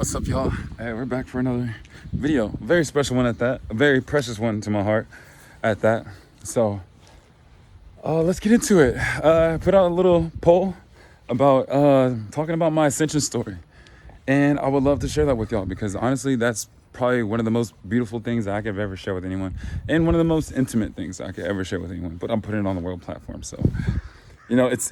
What's up, y'all? Hey, we're back for another video. Very special one at that. A very precious one to my heart at that. So let's get into it. Put out a little poll about talking about my ascension story. And I would love to share that with y'all because honestly, that's probably one of the most beautiful things I could ever share with anyone. And one of the most intimate things I could ever share with anyone. But I'm putting it on the world platform. So, you know, it's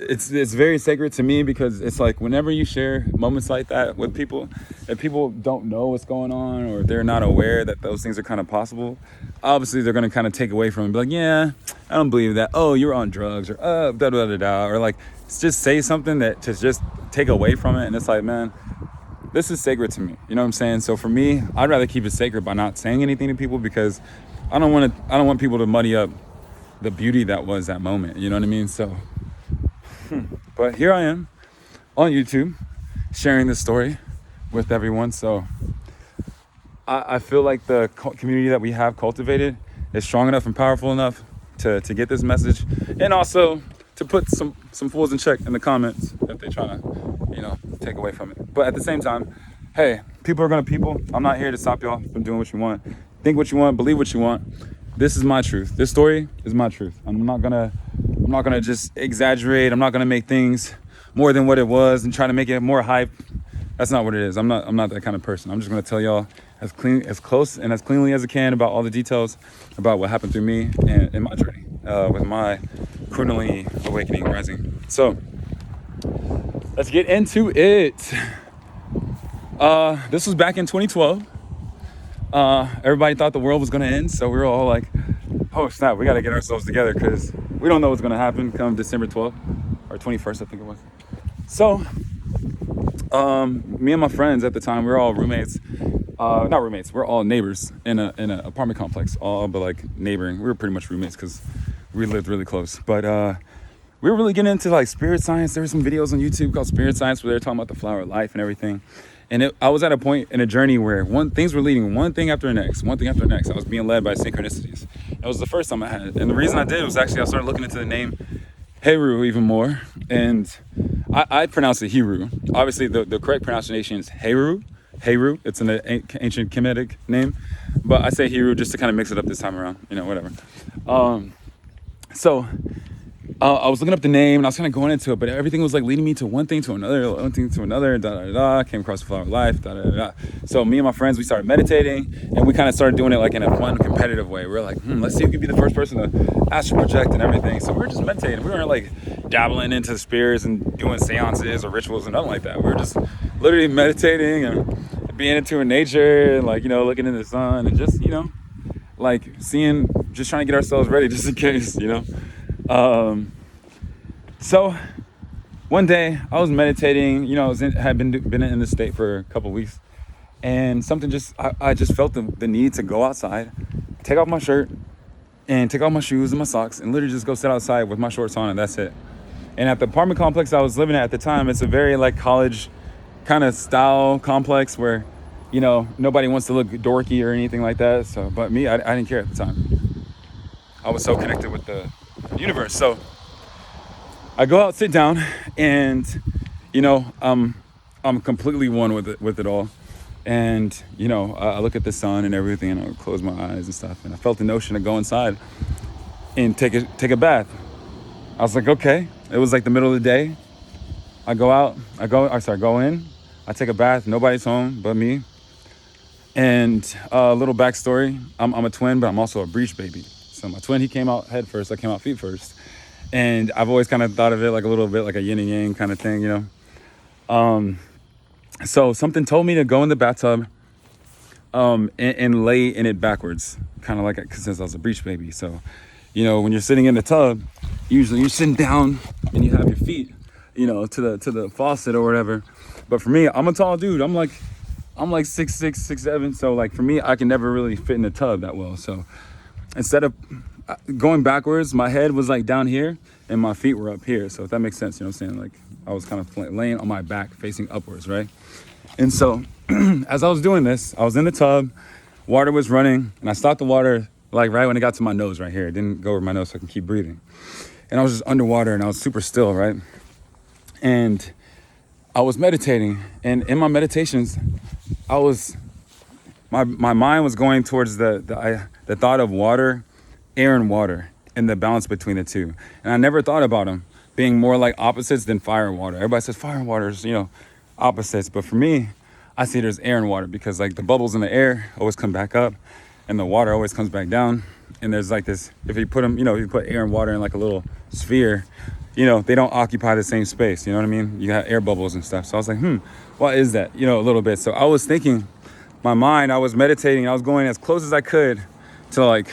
very sacred to me because it's like whenever you share moments like that with people, if people don't know what's going on or they're not aware that those things are kind of possible, obviously they're going to kind of take away from it and be like, yeah, I don't believe that. Oh, you're on drugs or da da da da. Or like just say something that to just take away from it. And it's like, man, this is sacred to me. You know what I'm saying? So for me, I'd rather keep it sacred by not saying anything to people because I don't want people to muddy up the beauty that was that moment. You know what I mean? So, but here I am on YouTube sharing this story with everyone. So I feel like the community that we have cultivated is strong enough and powerful enough to get this message, and also to put some fools in check in the comments if they're trying to, you know, take away from it. But at the same time, hey, people are gonna people. I'm not here to stop y'all from doing what you want. Think what you want, believe what you want. This is my truth. This story is my truth. I'm not gonna just exaggerate. I'm not gonna make things more than what it was and try to make it more hype. That's not what it is. I'm not that kind of person. I'm just gonna tell y'all as close and as cleanly as I can about all the details about what happened through me and in my journey with my Kundalini Awakening Rising. So let's get into it. This was back in 2012. Everybody thought the world was gonna end, so we were all like, oh snap, we gotta get ourselves together because we don't know what's gonna happen come December 12th or 21st, I think it was. So me and my friends at the time, we were all roommates. Not roommates, we're all neighbors in an apartment complex, all but like neighboring. We were pretty much roommates because we lived really close. But we were really getting into like spirit science. There were some videos on YouTube called Spirit Science where they were talking about the flower of life and everything. And I was at a point in a journey where things were leading one thing after the next. I was being led by synchronicities. It was the first time I had it. And the reason I did was actually I started looking into the name Heru even more. And I pronounce it Heru. Obviously, the correct pronunciation is Heru. It's an ancient Kemetic name. But I say Heru just to kind of mix it up this time around. You know, whatever. So I was looking up the name and I was kind of going into it, but everything was like leading me to one thing to another, came across the flower of life, So me and my friends, we started meditating and we kind of started doing it like in a fun, competitive way. We were like, let's see who could be the first person to astral project and everything. So we were just meditating. We weren't like dabbling into spirits and doing seances or rituals and nothing like that. We were just literally meditating and being into nature and like, you know, looking in the sun and just, you know, like just trying to get ourselves ready just in case, you know. So one day I was meditating, you know, had been in this state for a couple of weeks, and something I just felt the need to go outside, take off my shirt and take off my shoes and my socks and literally just go sit outside with my shorts on and that's it. And at the apartment complex I was living at the time, it's a very like college kind of style complex where, you know, nobody wants to look dorky or anything like that. So, but me, I didn't care at the time. I was so connected with the universe. So I go out, sit down, and you know, I'm completely one with it all. And you know, I look at the sun and everything, and I close my eyes and stuff. And I felt the notion to go inside and take a bath. I was like, okay. It was like the middle of the day. I go in. I take a bath. Nobody's home but me. And a little backstory: I'm a twin, but I'm also a breech baby. So my twin, he came out head first. I came out feet first. And I've always kind of thought of it like a little bit like a yin and yang kind of thing, you know. So something told me to go in the bathtub and lay in it backwards, kind of like since I was a breech baby. So, you know, when you're sitting in the tub, usually you're sitting down and you have your feet, you know, to the faucet or whatever. But for me, I'm a tall dude. I'm like 6'6", 6'7". So like for me, I can never really fit in the tub that well. So instead of going backwards, my head was like down here and my feet were up here. So if that makes sense, you know what I'm saying? Like I was kind of laying on my back facing upwards, right? And so as I was doing this, I was in the tub, water was running, and I stopped the water like right when it got to my nose right here. It didn't go over my nose so I can keep breathing. And I was just underwater and I was super still, right? And I was meditating, and in my meditations, I was, my mind was going towards the thought of water, air and water, and the balance between the two. And I never thought about them being more like opposites than fire and water. Everybody says fire and water is, opposites. But for me, I see it as air and water, because like the bubbles in the air always come back up and the water always comes back down. And there's like this, if you put them, if you put air and water in like a little sphere, they don't occupy the same space. You know what I mean? You got air bubbles and stuff. So I was like, what is that? A little bit. So I was thinking, my mind, I was meditating. I was going as close as I could to like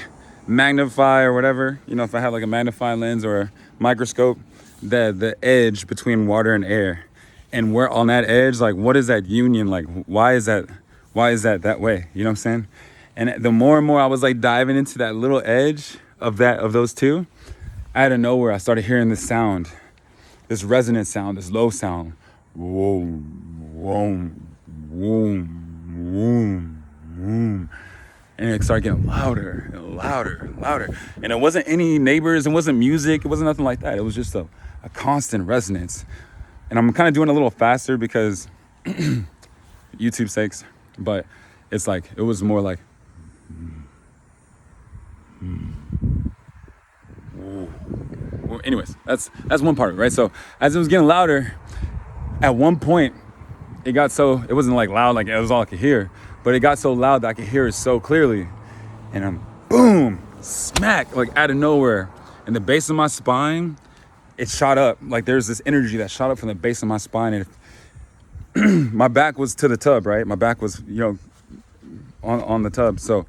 magnify or whatever. If I had like a magnifying lens or a microscope, the edge between water and air. And we're on that edge, like, what is that union? Like, why is that that way? You know what I'm saying? And the more and more I was like diving into that little edge of those two, out of nowhere, I started hearing this sound, this resonant sound, this low sound. Whoom, whoom, whoom, whoom, whoom. And it started getting louder and louder and louder. And it wasn't any neighbors, it wasn't music, it wasn't nothing like that. It was just a constant resonance. And I'm kind of doing it a little faster because YouTube's sakes, but it's like, it was more like, well, anyways, that's one part of it, right? So as it was getting louder, at one point, it wasn't like loud, like it was all I could hear, but it got so loud that I could hear it so clearly. And I'm boom, smack, like out of nowhere. And the base of my spine, it shot up. Like there's this energy that shot up from the base of my spine. And my back was to the tub, right? My back was, on the tub. So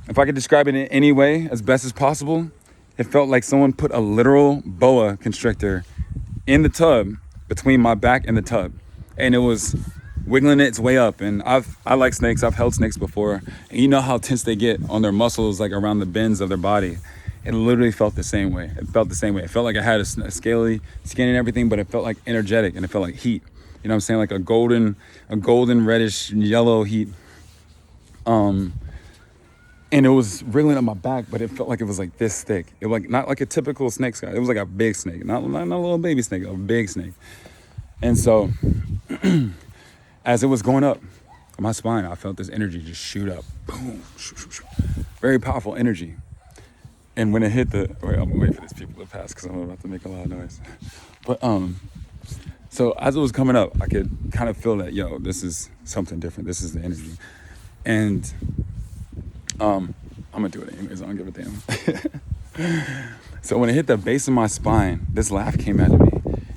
if I could describe it in any way as best as possible, it felt like someone put a literal boa constrictor in the tub between my back and the tub. And it was wiggling its way up. And I like snakes. I've held snakes before. And you know how tense they get on their muscles, like around the bends of their body. It literally felt the same way. It felt the same way. It felt like I had a scaly skin and everything, but it felt like energetic and it felt like heat. You know what I'm saying? Like a golden reddish yellow heat. And it was wriggling up my back, but it felt like it was like this thick. It was like not like a typical snake. It was like a big snake, not a little baby snake, a big snake. And so as it was going up my spine, I felt this energy just shoot up. Boom. Very powerful energy. And when it hit I'm gonna wait for these people to pass because I'm about to make a lot of noise. But so as it was coming up, I could kind of feel that, this is something different. This is the energy. And I'm gonna do it anyways. I don't give a damn. So when it hit the base of my spine, this laugh came out of me,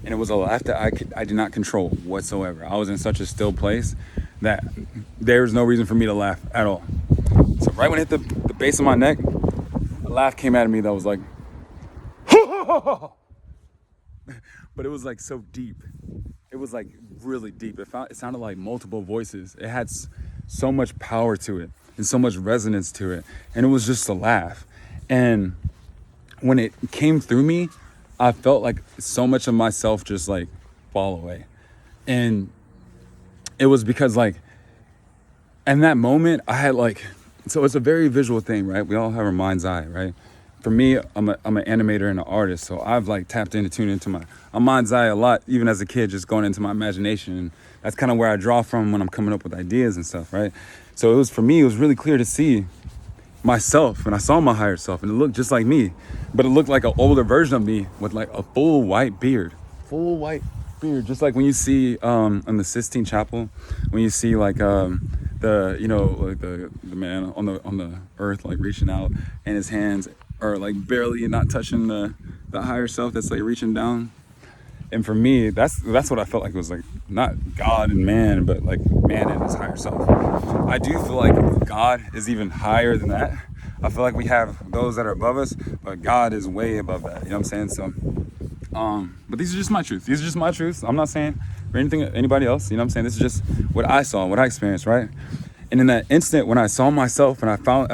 and it was a laugh that I did not control whatsoever. I was in such a still place that there's no reason for me to laugh at all. So right when it hit the base of my neck, a laugh came out of me that was like, but it was like so deep. It was like really deep. It sounded like multiple voices. It had so much power to it and so much resonance to it. And it was just a laugh. And when it came through me, I felt like so much of myself just like fall away. And it was because like, in that moment I had like, so it's a very visual thing, right? We all have our mind's eye, right? For me, I'm an animator and an artist. So I've like tuned into my mind's eye a lot, even as a kid, just going into my imagination. And that's kind of where I draw from when I'm coming up with ideas and stuff, right? So it was really clear to see myself, and I saw my higher self, and it looked just like me, but it looked like an older version of me with like a full white beard, just like when you see in the Sistine Chapel, when you see like the man on the earth like reaching out, and his hands are like barely not touching the higher self that's like reaching down. And for me, that's what I felt like. It was like not God and man, but like man and his higher self. I do feel like God is even higher than that. I feel like we have those that are above us, but God is way above that. You know what I'm saying? So, but these are just my truths. These are just my truths. I'm not saying for anybody else. You know what I'm saying? This is just what I saw, what I experienced, right? And in that instant when I saw myself and I felt